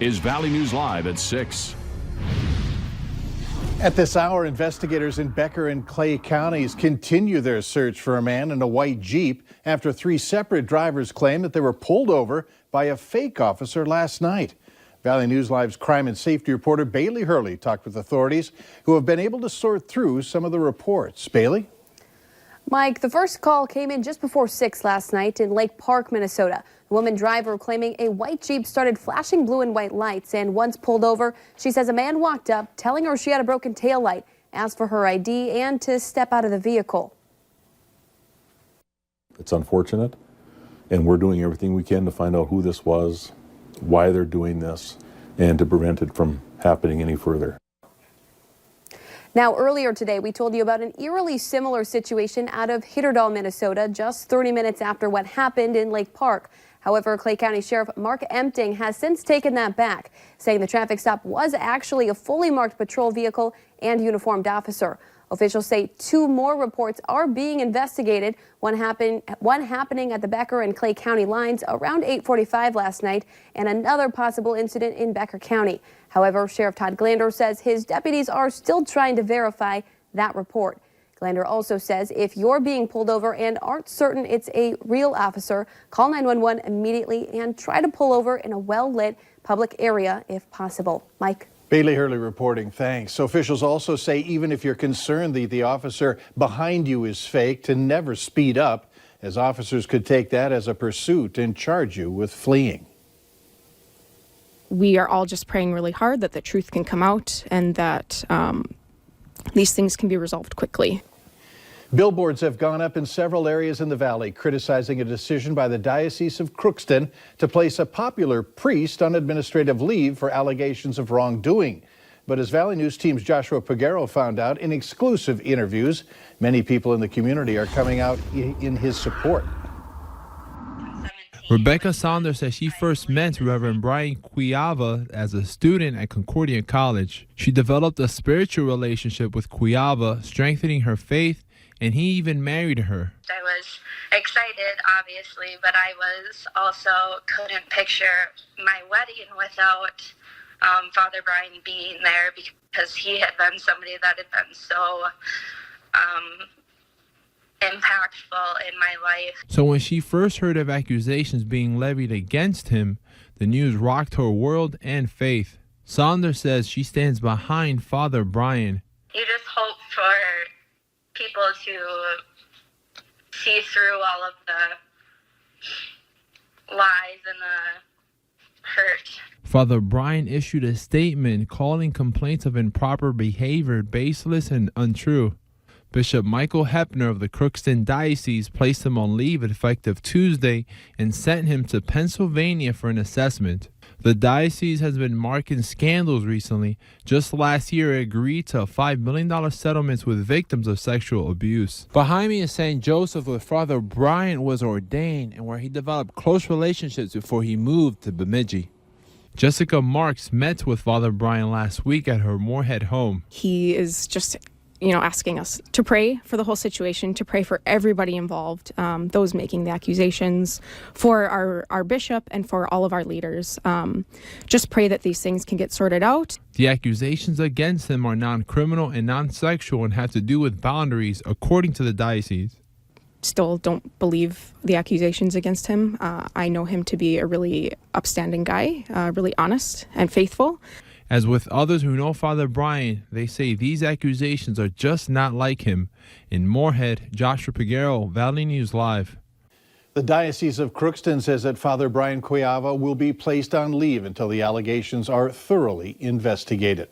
is Valley News Live at 6. At this hour, investigators in Becker and Clay counties continue their search for a man in a white Jeep after 3 separate drivers claim that they were pulled over by a fake officer last night. Valley News Live's crime and safety reporter Bailey Hurley talked with authorities who have been able to sort through some of the reports. Bailey? Mike, the first call came in just before 6 last night in Lake Park, Minnesota. The woman driver claiming a white Jeep started flashing blue and white lights, and once pulled over, she says a man walked up telling her she had a broken taillight, asked for her ID and to step out of the vehicle. It's unfortunate, and we're doing everything we can to find out who this was, why they're doing this, and to prevent it from happening any further. Now, earlier today, we told you about an eerily similar situation out of Hitterdal, Minnesota, just 30 minutes after what happened in Lake Park. However, Clay County Sheriff Mark Empting has since taken that back, saying the traffic stop was actually a fully marked patrol vehicle and uniformed officer. Officials say 2 more reports are being investigated, one happening at the Becker and Clay County lines around 8:45 last night, and another possible incident in Becker County. However, Sheriff Todd Glander says his deputies are still trying to verify that report. Glander also says if you're being pulled over and aren't certain it's a real officer, call 911 immediately and try to pull over in a well-lit public area if possible. Mike? Bailey Hurley reporting. Thanks. So officials also say even if you're concerned that the officer behind you is fake, to never speed up, as officers could take that as a pursuit and charge you with fleeing. We are all just praying really hard that the truth can come out and that these things can be resolved quickly. Billboards have gone up in several areas in the valley, criticizing a decision by the Diocese of Crookston to place a popular priest on administrative leave for allegations of wrongdoing. But as Valley News Team's Joshua Pagero found out in exclusive interviews, many people in the community are coming out in his support. Rebecca Saunders says she first met Reverend Brian Cuiava as a student at Concordia College. She developed a spiritual relationship with Cuiava, strengthening her faith, and he even married her. I was excited, obviously, but I was also couldn't picture my wedding without Father Brian being there, because he had been somebody that had been so impactful in my life. So when she first heard of accusations being levied against him, the news rocked her world and faith. Saunders says she stands behind Father Brian. You just hope for people to see through all of the lies and the hurt. Father Brian issued a statement calling complaints of improper behavior baseless and untrue. Bishop Michael Hepner of the Crookston Diocese placed him on leave effective Tuesday and sent him to Pennsylvania for an assessment. The diocese has been marking scandals recently. Just last year, it agreed to $5 million settlements with victims of sexual abuse. Behind me is St. Joseph, where Father Brian was ordained and where he developed close relationships before he moved to Bemidji. Jessica Marks met with Father Brian last week at her Moorhead home. He is just asking us to pray for the whole situation, to pray for everybody involved, those making the accusations, for our bishop and for all of our leaders. Just pray that these things can get sorted out. The accusations against him are non-criminal and non-sexual and have to do with boundaries, according to the diocese. Still don't believe the accusations against him. I know him to be a really upstanding guy, really honest and faithful. As with others who know Father Brian, they say these accusations are just not like him. In Moorhead, Joshua Pagero, Valley News Live. The Diocese of Crookston says that Father Brian Cuiava will be placed on leave until the allegations are thoroughly investigated.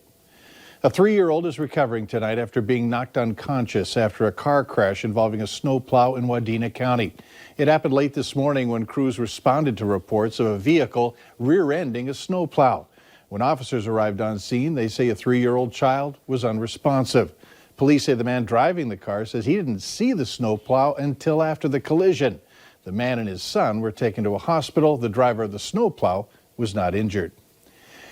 A 3-year-old is recovering tonight after being knocked unconscious after a car crash involving a snowplow in Wadena County. It happened late this morning when crews responded to reports of a vehicle rear-ending a snowplow. When officers arrived on scene, they say a 3-year-old child was unresponsive. Police say the man driving the car says he didn't see the snowplow until after the collision. The man and his son were taken to a hospital. The driver of the snowplow was not injured.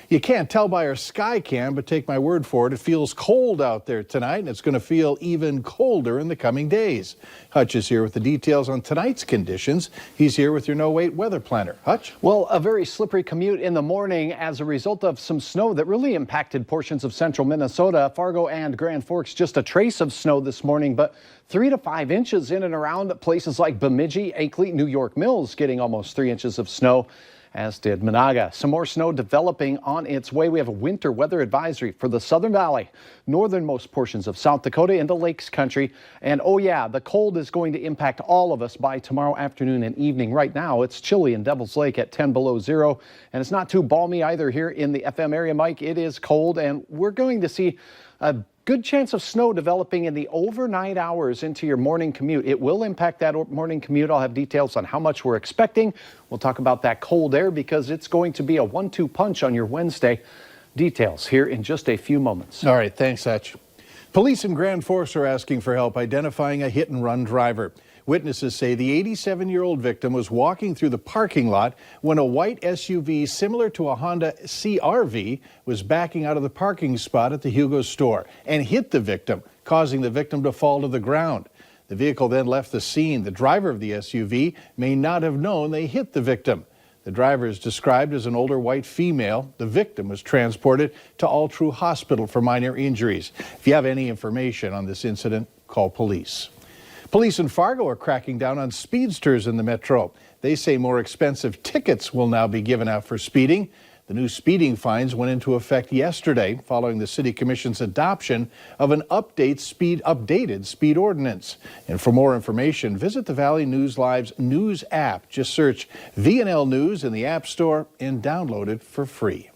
You can't tell by our sky cam, but take my word for it, it feels cold out there tonight, and it's going to feel even colder in the coming days. Hutch is here with the details on tonight's conditions. He's here with your No Wait weather planner. Hutch? Well, a very slippery commute in the morning as a result of some snow that really impacted portions of central Minnesota, Fargo and Grand Forks. Just a trace of snow this morning, but 3 to 5 inches in and around places like Bemidji, Akeley, New York Mills getting almost 3 inches of snow, as did Monaga. Some more snow developing on its way. We have a winter weather advisory for the Southern Valley, northernmost portions of South Dakota into Lakes Country. And oh yeah, the cold is going to impact all of us by tomorrow afternoon and evening. Right now, it's chilly in Devil's Lake at 10 below zero, and it's not too balmy either here in the FM area, Mike. It is cold, and we're going to see a good chance of snow developing in the overnight hours into your morning commute. It will impact that morning commute. I'll have details on how much we're expecting. We'll talk about that cold air because it's going to be a 1-2 punch on your Wednesday. Details here in just a few moments. All right, thanks, Hutch. Police in Grand Forks are asking for help identifying a hit-and-run driver. Witnesses say the 87-year-old victim was walking through the parking lot when a white SUV similar to a Honda CR-V was backing out of the parking spot at the Hugo store and hit the victim, causing the victim to fall to the ground. The vehicle then left the scene. The driver of the SUV may not have known they hit the victim. The driver is described as an older white female. The victim was transported to All True Hospital for minor injuries. If you have any information on this incident, call police. Police in Fargo are cracking down on speedsters in the metro. They say more expensive tickets will now be given out for speeding. The new speeding fines went into effect yesterday following the City Commission's adoption of an updated speed ordinance. And for more information, visit the Valley News Live's news app. Just search VNL News in the App Store and download it for free.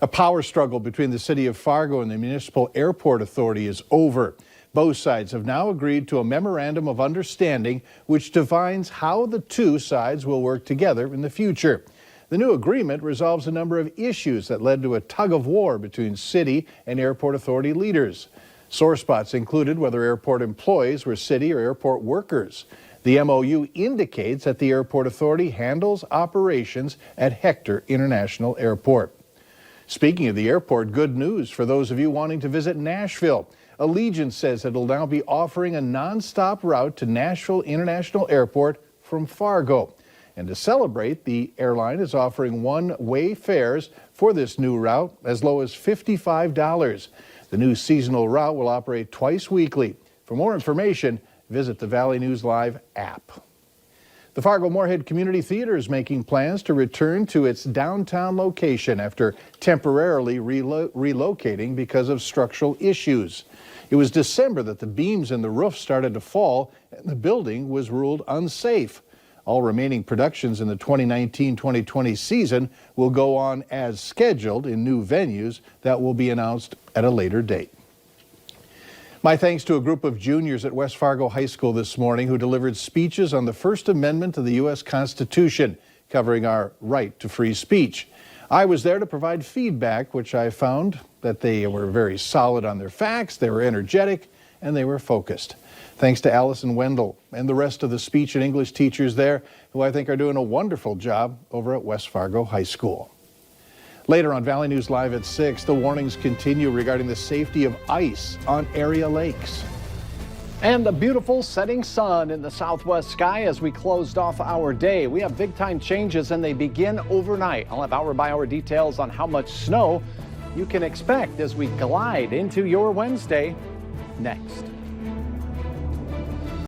A power struggle between the City of Fargo and the Municipal Airport Authority is over. Both sides have now agreed to a memorandum of understanding which defines how the two sides will work together in the future. The new agreement resolves a number of issues that led to a tug-of-war between city and airport authority leaders. Sore spots included whether airport employees were city or airport workers. The MOU indicates that the airport authority handles operations at Hector International Airport. Speaking of the airport, good news for those of you wanting to visit Nashville. Allegiant says it'll now be offering a nonstop route to Nashville International Airport from Fargo. And to celebrate, the airline is offering one-way fares for this new route as low as $55. The new seasonal route will operate twice weekly. For more information, visit the Valley News Live app. The Fargo-Moorhead Community Theater is making plans to return to its downtown location after temporarily relocating because of structural issues. It was December that the beams in the roof started to fall and the building was ruled unsafe. All remaining productions in the 2019-2020 season will go on as scheduled in new venues that will be announced at a later date. My thanks to a group of juniors at West Fargo High School this morning who delivered speeches on the First Amendment to the U.S. Constitution, covering our right to free speech. I was there to provide feedback, which I found that they were very solid on their facts, they were energetic, and they were focused. Thanks to Allison Wendell and the rest of the speech and English teachers there, who I think are doing a wonderful job over at West Fargo High School. Later on Valley News Live at 6, the warnings continue regarding the safety of ice on area lakes. And a beautiful setting sun in the southwest sky as we closed off our day. We have big time changes and they begin overnight. I'll have hour-by-hour details on how much snow you can expect as we glide into your Wednesday next.